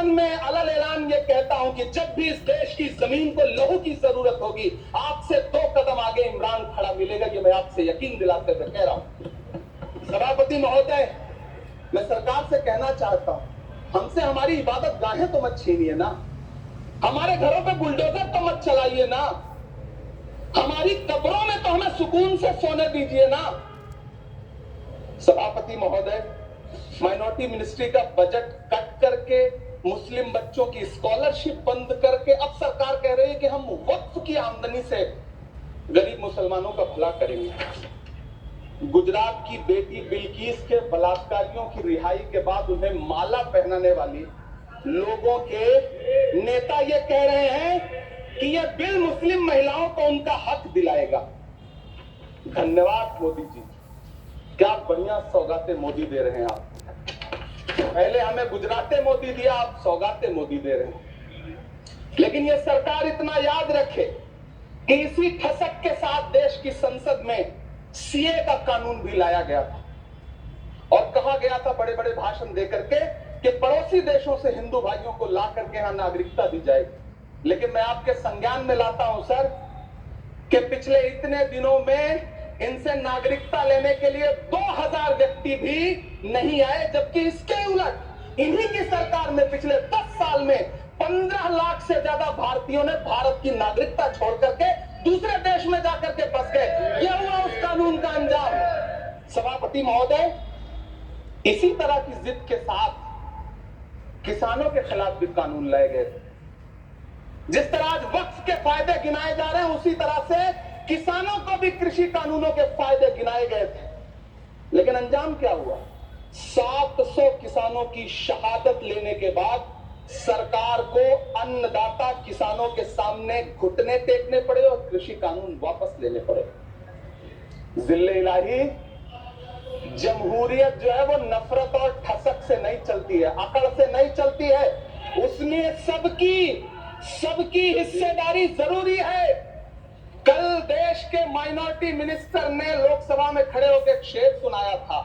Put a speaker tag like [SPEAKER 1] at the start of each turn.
[SPEAKER 1] वतन में अलल ऐलान ये कहता हूं कि जब भी इस देश की जमीन को लहू की जरूरत होगी, आपसे 2 कदम आगे इमरान खड़ा मिलेगा। ये मैं आपसे यकीन दिलाते हुए कह रहा हूं। सभापति महोदय, मैं सरकार से कहना चाहता हूं, हमसे हमारी इबादत गाहें तो मत छीनिए ना, हमारे घरों पे बुलडोजर तो मत चलाइए ना, हमारी कब्रों में तो हमें सुकून से सोने दीजिए ना। सभापति महोदय, माइनॉरिटी मिनिस्ट्री का बजट कट करके, मुस्लिम बच्चों की स्कॉलरशिप बंद करके अब सरकार कह रही है कि हम वक्फ की आमदनी से गरीब मुसलमानों का भला करेंगे। गुजरात की बेटी बिल्किस के बलात्कारियों की रिहाई के बाद उन्हें माला पहनाने वाली लोगों के नेता ये कह रहे हैं कि यह बिल मुस्लिम महिलाओं को उनका हक दिलाएगा। धन्यवाद मोदी जी, क्या बढ़िया सौगातें मोदी दे रहे हैं आप। पहले हमें गुजराते मोदी दिया, आप सौगाते मोदी दे रहे हैं। लेकिन यह सरकार इतना याद रखे कि इसी ठसक के साथ देश की संसद में सीए का कानून भी लाया गया था और कहा गया था बड़े बड़े भाषण देकर के कि पड़ोसी देशों से हिंदू भाइयों को ला करके यहां नागरिकता दी जाएगी। लेकिन मैं आपके संज्ञान में लाता हूं सर कि पिछले इतने दिनों में इनसे नागरिकता लेने के लिए 2000 व्यक्ति भी नहीं आए, जबकि इसके उलट इन्हीं की सरकार में पिछले 10 साल में 15 लाख से ज्यादा भारतीयों ने भारत की नागरिकता छोड़ करके दूसरे देश में जाकर के बस गए। यह हुआ उस कानून का अंजाम। सभापति महोदय, इसी तरह की जिद के साथ किसानों के खिलाफ भी कानून लाए गए थे। जिस तरह आज वक्फ के फायदे गिनाए जा रहे हैं, उसी तरह से किसानों को भी कृषि कानूनों के फायदे गिनाए गए थे। लेकिन अंजाम क्या हुआ? 700 किसानों की शहादत लेने के बाद सरकार को अन्नदाता किसानों के सामने घुटने टेकने पड़े और कृषि कानून वापस लेने पड़े। जिल्ले इलाही, जमहूरियत जो है वो नफरत और ठसक से नहीं चलती है, अकड़ से नहीं चलती है, उसमें सबकी हिस्सेदारी जरूरी है। कल देश के माइनॉरिटी मिनिस्टर ने लोकसभा में खड़े होकर एक शेर सुनाया था